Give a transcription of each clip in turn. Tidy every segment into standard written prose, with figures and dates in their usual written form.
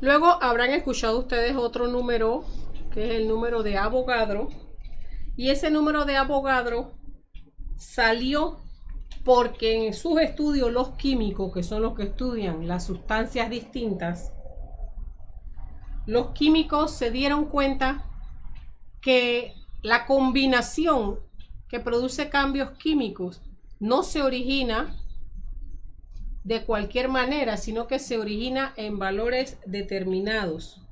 Luego habrán escuchado ustedes otro número, que es el número de Avogadro. Y ese número de Avogadro salió porque en sus estudios los químicos, que son los que estudian las sustancias distintas, los químicos se dieron cuenta que la combinación que produce cambios químicos no se origina de cualquier manera, sino que se origina en valores determinados,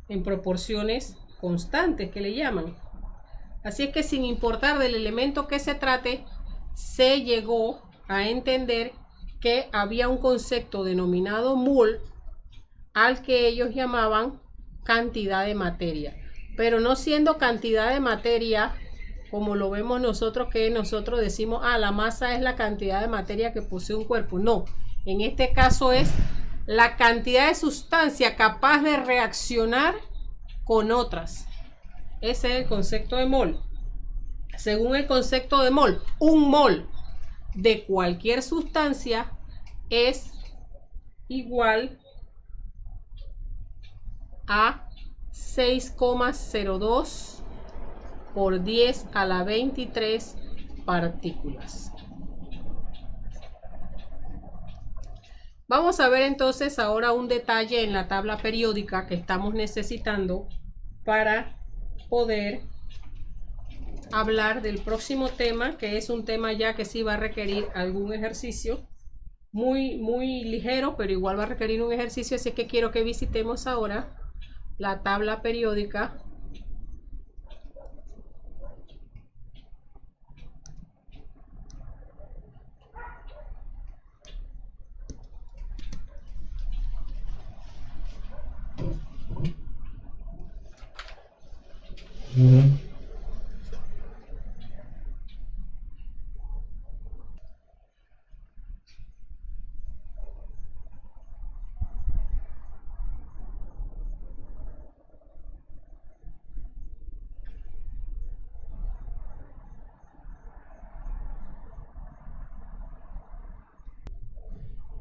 en proporciones constantes que le llaman. Así es que sin importar del elemento que se trate, se llegó a entender que había un concepto denominado mol al que ellos llamaban cantidad de materia, pero no siendo cantidad de materia como lo vemos nosotros, que nosotros decimos, la masa es la cantidad de materia que posee un cuerpo. No, en este caso es la cantidad de sustancia capaz de reaccionar con otras. Ese es el concepto de mol. Según el concepto de mol, un mol de cualquier sustancia es igual a 6,02 por 10 a la 23 partículas. Vamos a ver entonces ahora un detalle en la tabla periódica que estamos necesitando para poder hablar del próximo tema, que es un tema ya que sí va a requerir algún ejercicio muy ligero, pero igual va a requerir un ejercicio, así que quiero que visitemos ahora la tabla periódica.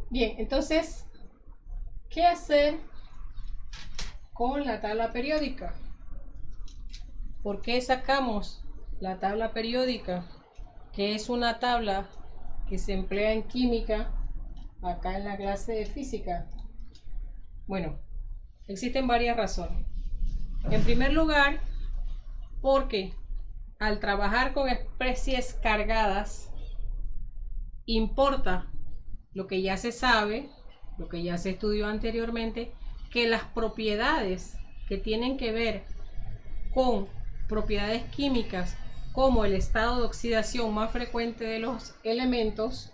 Bien, entonces, ¿qué hacer con la tabla periódica? ¿Por qué sacamos la tabla periódica? Que es una tabla que se emplea en química, acá en la clase de física. Bueno, existen varias razones. En primer lugar, porque al trabajar con especies cargadas, importa lo que ya se sabe, lo que ya se estudió anteriormente, que las propiedades que tienen que ver con propiedades químicas, como el estado de oxidación más frecuente de los elementos,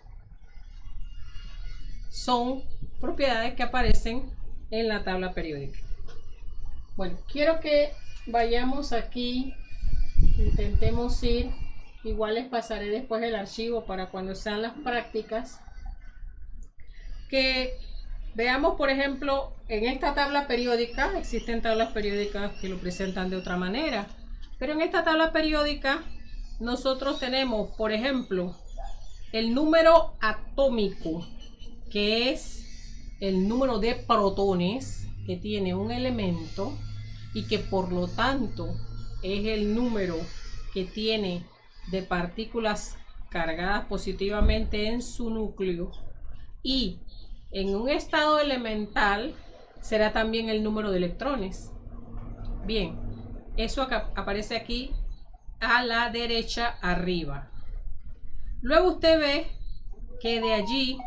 son propiedades que aparecen en la tabla periódica. Bueno, quiero que vayamos aquí, intentemos ir, igual les pasaré después el archivo para cuando sean las prácticas, que veamos, por ejemplo, en esta tabla periódica, existen tablas periódicas que lo presentan de otra manera, pero en esta tabla periódica nosotros tenemos, por ejemplo, el número atómico, que es el número de protones que tiene un elemento y que por lo tanto es el número que tiene de partículas cargadas positivamente en su núcleo, y en un estado elemental será también el número de electrones. Bien, eso aparece aquí a la derecha arriba. Luego usted ve que de allí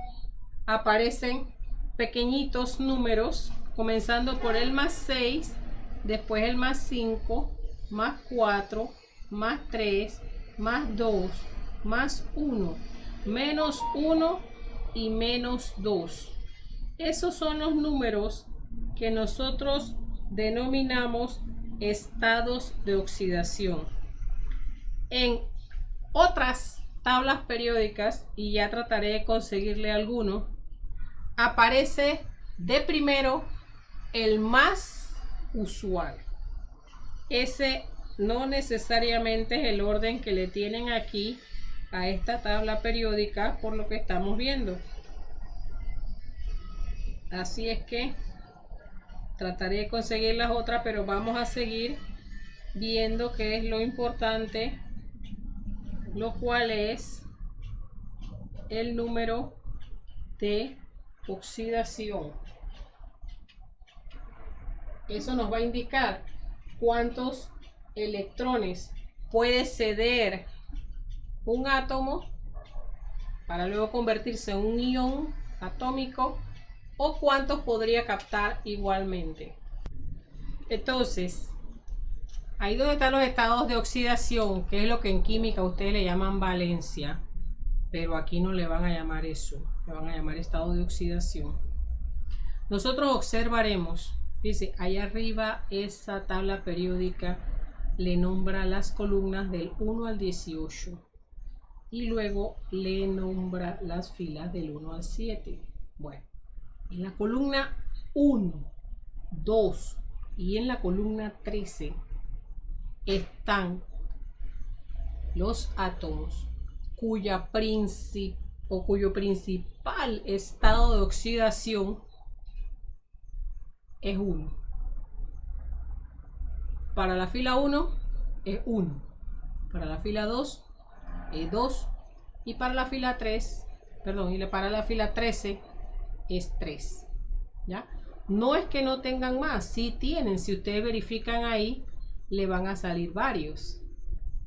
aparecen pequeñitos números, comenzando por el más 6, después el más 5, más 4, más 3, más 2, más 1, menos 1 y menos 2. Esos son los números que nosotros denominamos estados de oxidación. En otras tablas periódicas, y ya trataré de conseguirle alguno, aparece de primero el más usual. Ese no necesariamente es el orden que le tienen aquí a esta tabla periódica, por lo que estamos viendo. Así es que Trataré de conseguir las otras, pero vamos a seguir viendo qué es lo importante, lo cual es el número de oxidación. Eso nos va a indicar cuántos electrones puede ceder un átomo para luego convertirse en un ion atómico, o cuántos podría captar igualmente. Entonces, ahí donde están los estados de oxidación, que es lo que en química ustedes le llaman valencia, pero aquí no le van a llamar eso, le van a llamar estado de oxidación. Nosotros observaremos, fíjense, ahí arriba esa tabla periódica le nombra las columnas del 1 al 18 y luego le nombra las filas del 1 al 7. Bueno, en la columna 1, 2 y en la columna 13 están los átomos cuyo principal estado de oxidación es 1. Para la fila 1 es 1, para la fila 2 es 2 y para la fila 3, perdón, y para la fila 13 es 3. ¿Ya? No es que no tengan más, sí tienen, si ustedes verifican ahí le van a salir varios,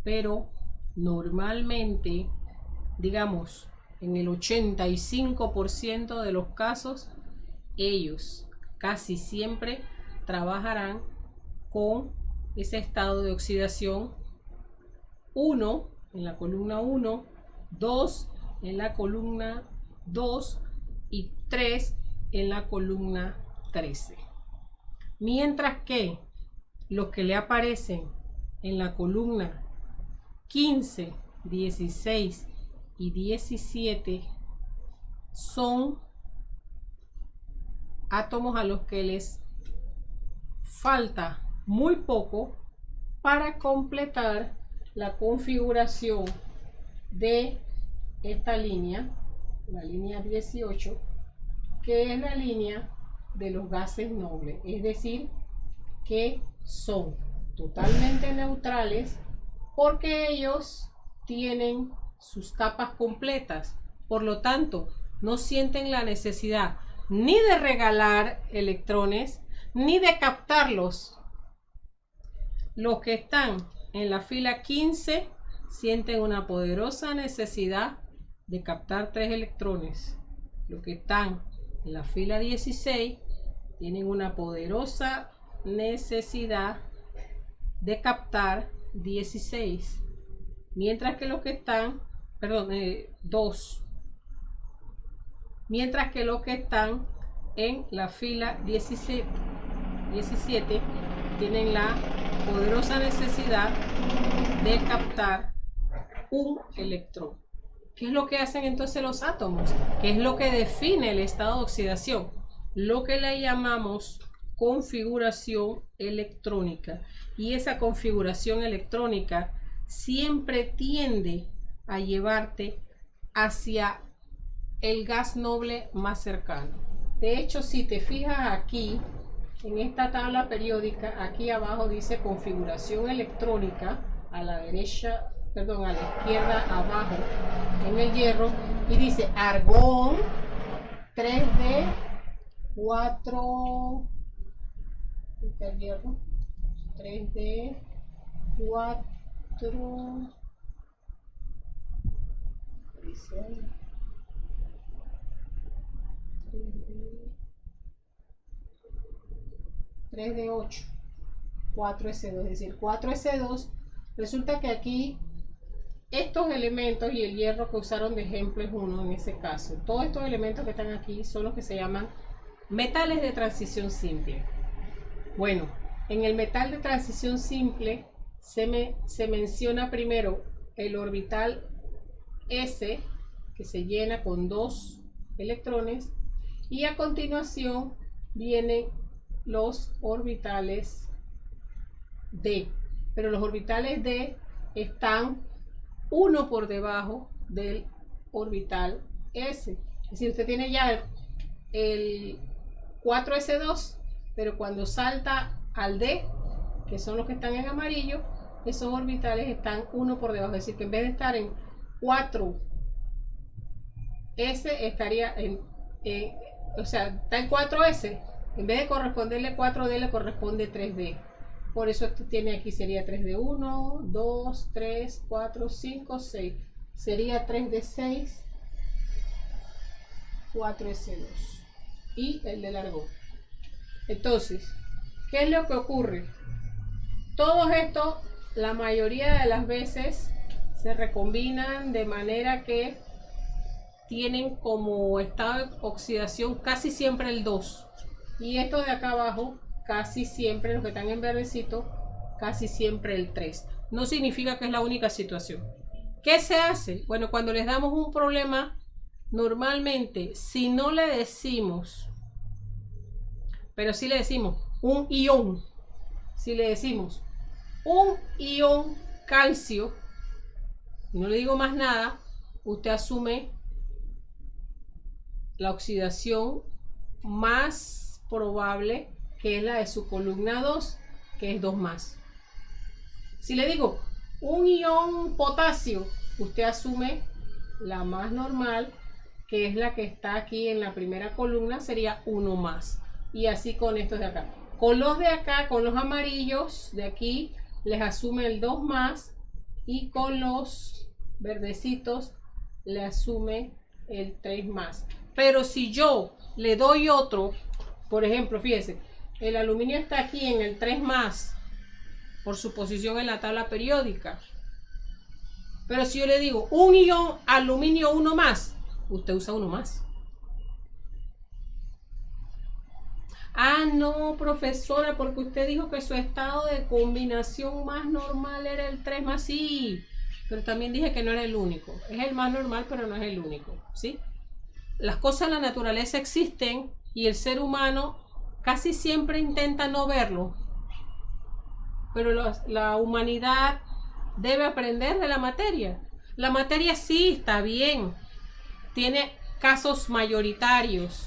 pero normalmente, digamos, en el 85% de los casos, ellos casi siempre trabajarán con ese estado de oxidación 1 en la columna 1, 2 en la columna 2 y 3 en la columna 13. Mientras que los que le aparecen en la columna 15, 16 y 17 son átomos a los que les falta muy poco para completar la configuración de esta línea, la línea 18, que es la línea de los gases nobles, es decir, que son totalmente neutrales porque ellos tienen sus capas completas, por lo tanto no sienten la necesidad ni de regalar electrones ni de captarlos. Los que están en la fila 15 sienten una poderosa necesidad de captar 3 electrones. Los que están en la fila 16 tienen una poderosa necesidad de captar 16. Mientras que los que están, perdón, 2. Mientras que los que están en la fila 17 tienen la poderosa necesidad de captar un electrón. ¿Qué es lo que hacen entonces los átomos? ¿Qué es lo que define el estado de oxidación? Lo que le llamamos configuración electrónica. Y esa configuración electrónica siempre tiende a llevarte hacia el gas noble más cercano. De hecho, si te fijas aquí, en esta tabla periódica, aquí abajo dice configuración electrónica, a la derecha, perdón, a la izquierda abajo en el hierro, y dice argón 3D 4, el hierro 3D 4, dice ahí 3D8, 4S2, es decir, 4S2. Resulta que aquí estos elementos y el hierro que usaron de ejemplo es uno en ese caso. Todos estos elementos que están aquí son los que se llaman metales de transición simple. Bueno, en el metal de transición simple se menciona primero el orbital S, que se llena con 2 electrones, y a continuación vienen los orbitales D, pero los orbitales D están uno por debajo del orbital S. Es decir, usted tiene ya el 4S2, pero cuando salta al D, que son los que están en amarillo, esos orbitales están uno por debajo, es decir, que en vez de estar en 4S, estaría o sea, está en 4S, en vez de corresponderle 4D, le corresponde 3D. Por eso esto tiene aquí, sería 3D 1, 2, 3, 4, 5, 6. Sería 3D6, 4S2. Y el de largo. Entonces, ¿qué es lo que ocurre? Todo esto, la mayoría de las veces, se recombinan de manera que tienen como estado de oxidación casi siempre el 2. Y esto de acá abajo, casi siempre, los que están en verdecito, casi siempre el 3. No significa que es la única situación. ¿Qué se hace? Bueno, cuando les damos un problema, normalmente, si no le decimos, pero si le decimos un ion, si le decimos un ion calcio, y no le digo más nada, usted asume la oxidación más probable, que es la de su columna 2, que es 2+. Si le digo un ion potasio, usted asume la más normal, que es la que está aquí en la primera columna, sería 1+. Y así con estos de acá. Con los de acá, con los amarillos de aquí, les asume el 2+, y con los verdecitos le asume el 3+. Pero si yo le doy otro, por ejemplo, fíjense, el aluminio está aquí en el 3+, por su posición en la tabla periódica. Pero si yo le digo un ion aluminio 1+, usted usa 1+. Ah, no, profesora, porque usted dijo que su estado de combinación más normal era el 3+, sí, pero también dije que no era el único. Es el más normal, pero no es el único, ¿sí? Las cosas en la naturaleza existen y el ser humano casi siempre intenta no verlo, pero la humanidad debe aprender de la materia. La materia sí está bien, tiene casos mayoritarios,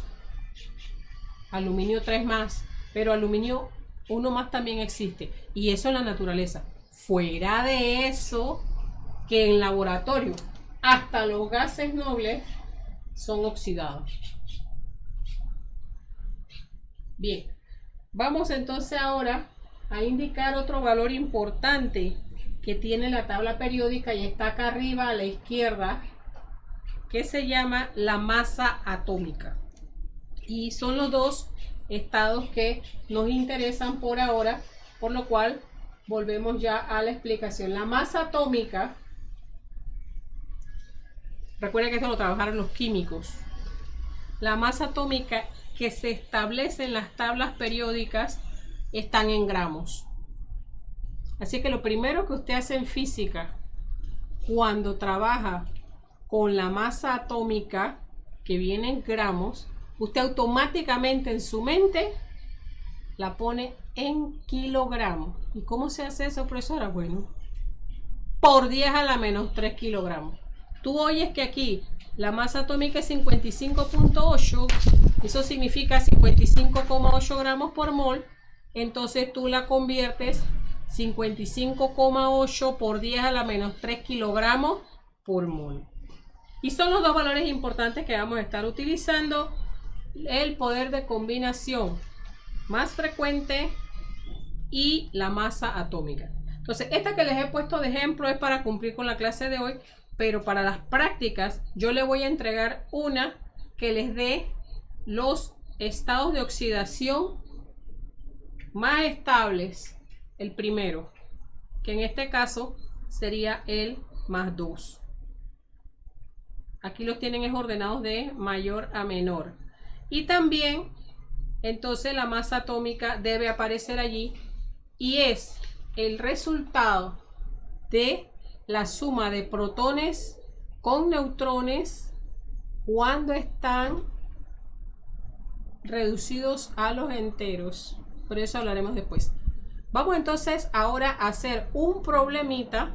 aluminio 3+, pero aluminio 1+ también existe, y eso en la naturaleza. Fuera de eso, que en laboratorio hasta los gases nobles son oxidados. Bien, vamos entonces ahora a indicar otro valor importante que tiene la tabla periódica, y está acá arriba a la izquierda, que se llama la masa atómica. Y son los dos estados que nos interesan por ahora, por lo cual volvemos ya a la explicación. La masa atómica, recuerden que esto lo trabajaron los químicos. La masa atómica que se establece en las tablas periódicas están en gramos. Así que lo primero que usted hace en física cuando trabaja con la masa atómica que viene en gramos, usted automáticamente en su mente la pone en kilogramos. ¿Y cómo se hace eso, profesora? Bueno, por 10⁻³ kilogramos. Tú oyes que aquí la masa atómica es 55.8, eso significa 55,8 gramos por mol, entonces tú la conviertes 55,8 por 10⁻³ kilogramos por mol. Y son los dos valores importantes que vamos a estar utilizando. El poder de combinación más frecuente y la masa atómica. Entonces, esta que les he puesto de ejemplo es para cumplir con la clase de hoy, pero para las prácticas yo les voy a entregar una que les dé los estados de oxidación más estables. El primero, que en este caso sería el +2. Aquí los tienen ordenados de mayor a menor. Y también, entonces, la masa atómica debe aparecer allí, y es el resultado de la suma de protones con neutrones cuando están reducidos a los enteros. Por eso hablaremos después. Vamos entonces ahora a hacer un problemita